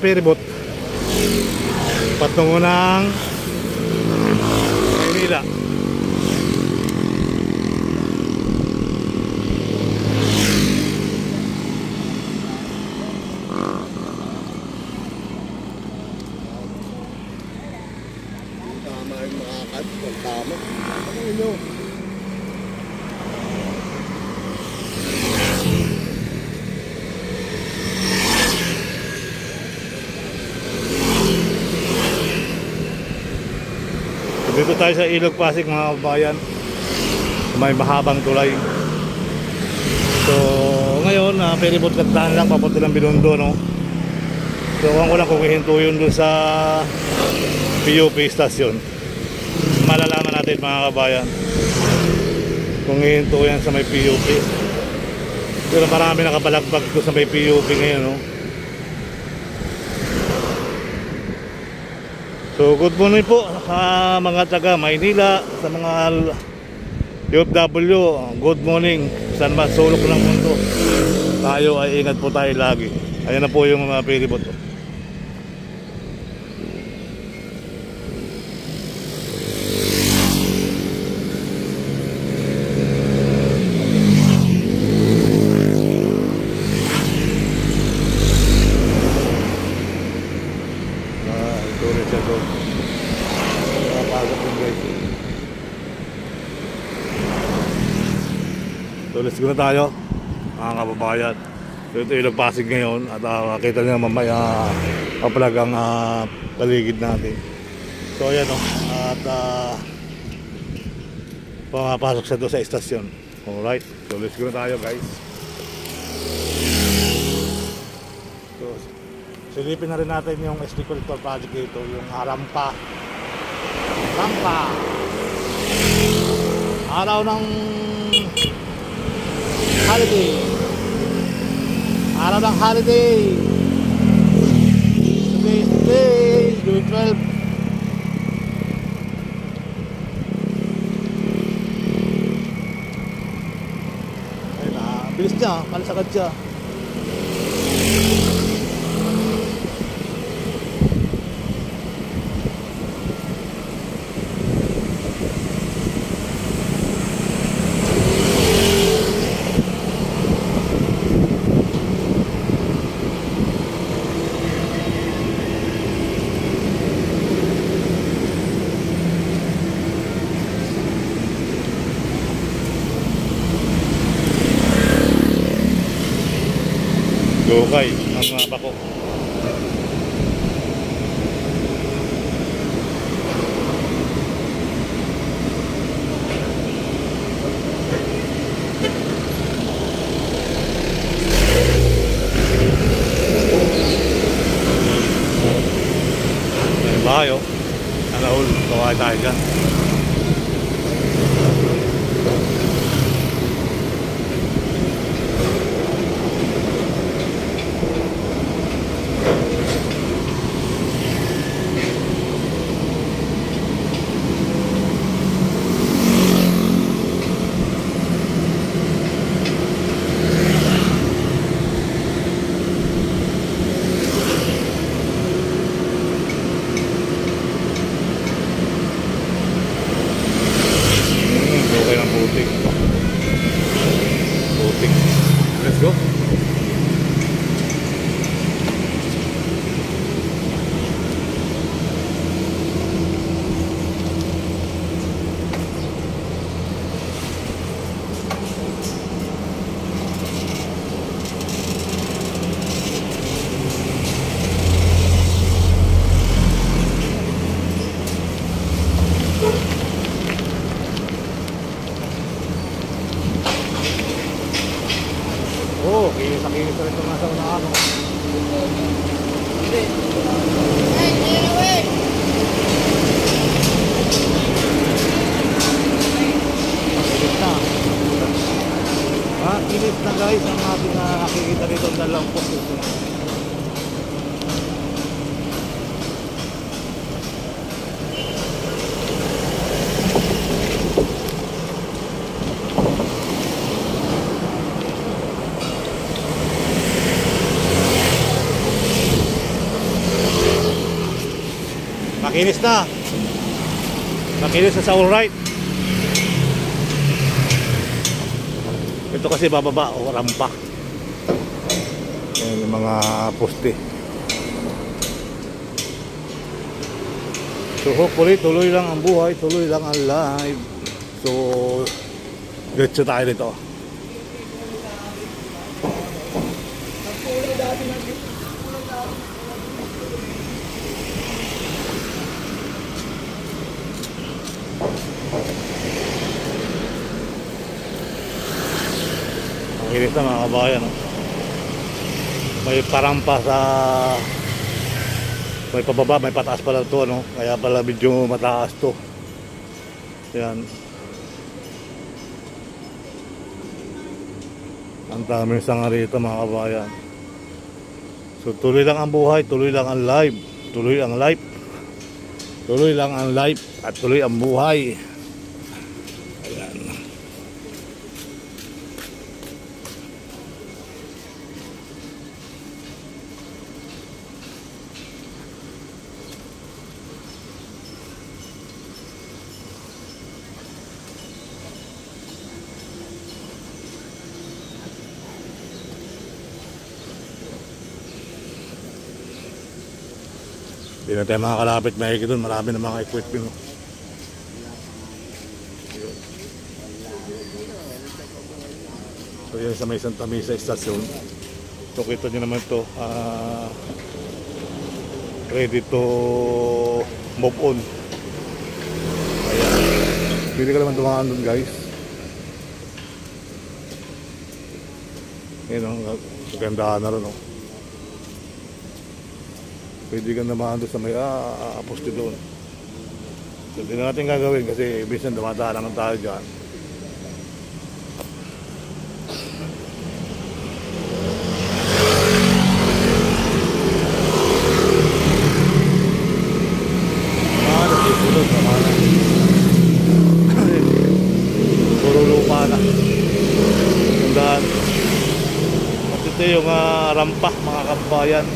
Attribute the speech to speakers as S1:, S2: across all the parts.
S1: ferryboat patungo ng Maynila.
S2: Tama yung makakad, tama. Ano nyo?
S1: Dito tayo sa Ilog Pasig mga kabayan, may mahabang tulay. So ngayon ferryboat kantahan lang papunta ng Binondo, no? So ko lang kung hihinto yun dun sa PUP station. Malalaman natin mga kabayan kung hihinto yan sa may PUP. Pero marami nakabalagbag ko sa may PUP ngayon, no? So good morning po sa mga taga Maynila, sa mga OFW, good morning. Saan man sulok ng mundo, tayo ay ingat po tayo lagi. Ayan na po yung mga ferryboat. So let's go na tayo mga kababayan. So ito Ilog Pasig ngayon. At kita nyo mamaya papalag ang paligid natin. So ayan o. At pumapasok siya doon sa estasyon. Alright, so let's go na tayo guys. So silipin na rin natin yung SD Collector project dito. Yung rampa. Araw ng holiday. Araw ng holiday. Today, June 12. Ayun na, bilis niya, malasagad siya. Gokay ang mga bako. May bahay o. Nalahol, kaway tayo dyan. Let's go. Oh, kinis na rin ito nasa unahan. Kinis na. Kinis na guys ang ating nakikita dito ang dalawang post. Makinis na. Makinis na sa alright. Ito kasi bababa o rampa. Ayan yung mga poste. So hopefully tuloy lang ang buhay, tuloy lang ang live. So diretso tayo dito. Ang hilis na mga kabayan, no? May parampa sa may pababa, may pataas pala to, no? Kaya pala medyo mataas to. Yan. Ang daming sanga rito mga kabayan. So tuloy lang ang buhay, tuloy lang ang live. Tuloy ang life. Tuloy lang ang life at tuloy ang buhay. Ayan. Hindi na tayo makakalapit, mahigit doon, marami na mga equipment. So yan sa may Santa Mesa Station. So kita nyo naman ito, ready to move on. Ayan. Pwede ka naman dumaan doon guys. Yan o, magandaan na rin o. Pwede ka naman doon sa may poste doon. So hindi na natin gagawin kasi bisan dumadaan naman tayo dyan. Nagsisulod na mana. Puro lupa na. Tandaan. At ito yung rampa mga kabayan.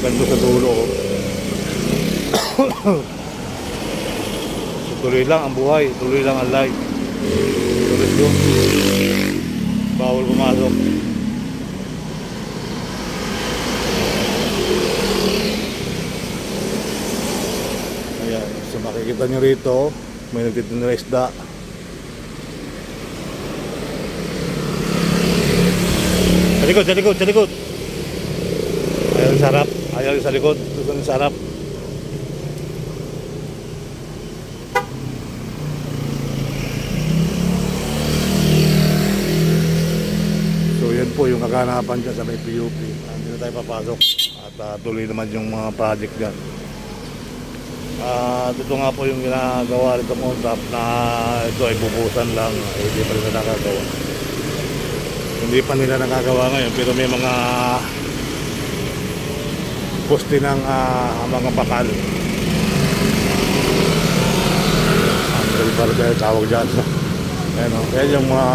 S1: Ganda sa dulo. So, tuloy lang ang buhay, tuloy lang ang life. Tuloy doon. Bawal pumasok. Ayan, so makikita nyo rito, may nagtitinda na isda. Sa likod, sa likod, sa likod. Ayaw sa harap, ayaw sa likod, doon sa harap. So yan po yung kaganapan dyan sa may PUP. Hindi na tayo papasok at tuloy naman yung mga project dyan. Ito nga po yung ginagawa rito mo na ito ay bubusan lang, hindi pa rin na nakagawa. Hindi pa nila nakagawa ngayon pero may mga poste ng mga bakal. Ang barber tawag dyan. Ayan o, yan yung mga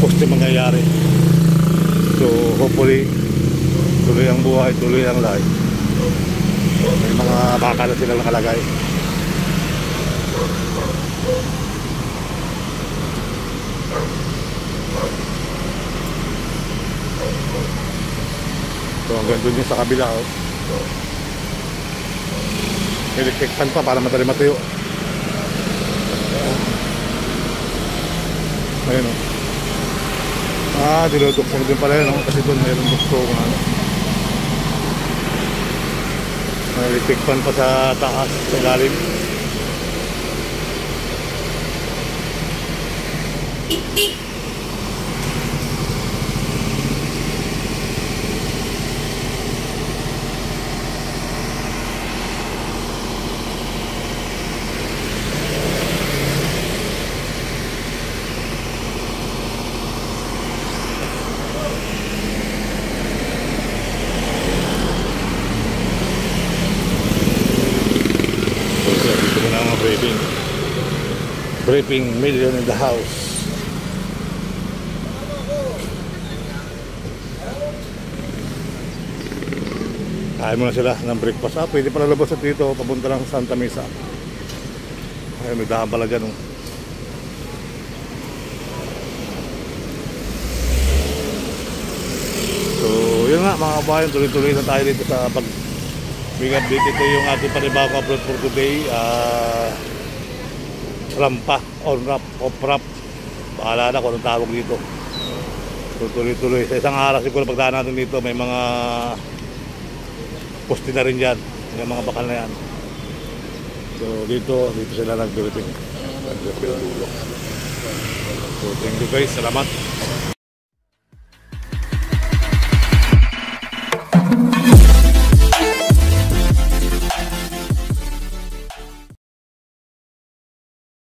S1: poste mangyayari. So hopefully tuloy ang buhay, tuloy ang life. May mga bakal na sila nakalagay. So hanggang doon yung sa kabila oh. Electric fan pa para madali matuyo. Ayun oh. Dinuduksong din pala yun oh. Kasi doon mayroong duksong ano. May electric fan pa sa taas, sa ilalim. Briefing million in the house. Kain muna sila ng breakfast. Pwede pala labas sa dito, papunta lang sa Santa Mesa. Ayun, may daan pala dyan. So, yun nga mga kabayan, tuloy-tuloy na tayo dito sa pag-big-update. Ito yung ating panibagong upload for today. Rampa, on-ramp, off-ramp. Bahala na kung anong tawag dito. So, tuloy-tuloy. Sa isang araw siguro pagdaan natin dito, may mga poste na rin dyan. Yung mga bakal na yan. So, dito sila nag-briefing. Nag-briefing dulo. So, thank you guys. Salamat.